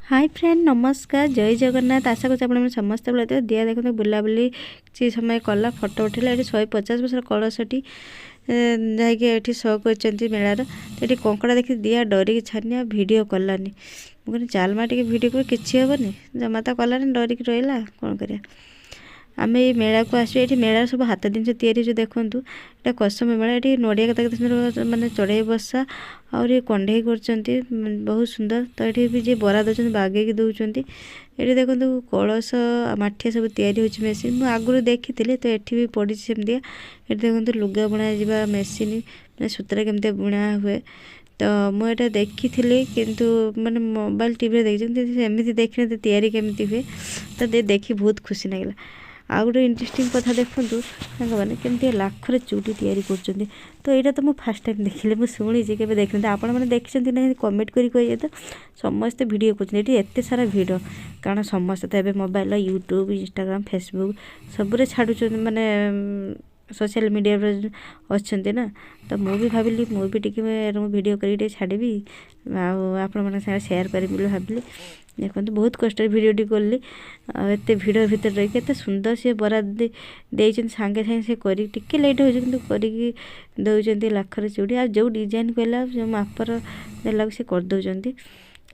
Hi friend नमस्कार जय जगन्नाथ आशा कर समस्त बोलते दिया देखते बुलाबुली किसी समय कला फोटो उठेला ये 150 वर्ष कलशटी जाकि शो कर मेलार तो ये कंकड़ा देखी दिया डरिकी छानिया वीडियो कलानी मुझे चालमा टे वीडियो कर किसी हेनी जमा तो कलानी डरिकी रहा कौन कर आम ये मेला को आस मेला सब हाथ जिन या देखूँ ये कसम मेला ये नड़िया कथा मानने चढ़ई बसा और ये कंडे कर बहुत सुंदर तो ये भी जी बरा दौरान बागेकी दौरान ये देखो कलश माठिया सब तैयारी मेसीन मुझे आगुरी देखी तो ये भी पड़ी सेमती ये देखो लुगा बुणा जा मेसीन सूत्र केमती बुणा हुए तो मुझे देखी किंतु माने मोबाइल टीवी देखी देखने तैयारी केमती हुए तो देखी बहुत खुशी लगे आ गोटे इंटरेस्टिंग कथा देखूँ मैंने केमती लाखर चूड़ी तैयारी कर तो यहाँ तो मुझे फास्ट टाइम देखिले मुझे शुणी के देखते आपण मैंने देखते ना कमेंट करिए तो समस्ते भिड करते सारा भिड कारण समस्ते तो ये मोबाइल यूट्यूब इंस्टाग्राम फेसबुक सबुरे छाड़ुच माने सोशल मीडिया अच्छा ना तो मुझे भाविली मुझे वीडियो कर छाड़ी आपण सेयार करी भाविली देखो बहुत कष्ट भिडटी कली एत भिड़ भर रही के सुंदर सी बरा दे सागे सागे से कर लेट हो लाखर चूड़ी आ जो डिजाइन कहला जो मापर देला से करदे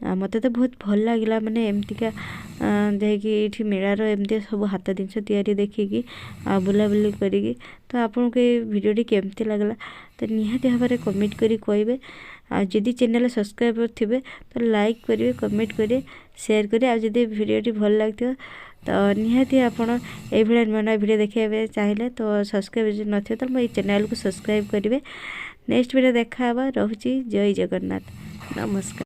मत तो बहुत भल लगे माने एमतिका जाकि मेलार एमती सब हाथ जिनस तैयारी देखिकी बुलाबुली करी तो आपन को भिडियोटी केमती लगला तो निहाती भाव में कमेंट करी कहे आदि चैनल सब्सक्राइबर थे तो लाइक करेंगे कमेंट करेंगे शेयर करेंगे आदि भिडियोटी भल लगे तो निहाती आपड़ ये नुआ नुआ भिडियो देखा चाहिए तो सब्सक्राइब न तो मो चैनल को सब्सक्राइब करेंगे नेक्स्ट वीडियो देखा रोची जय जगन्नाथ नमस्कार।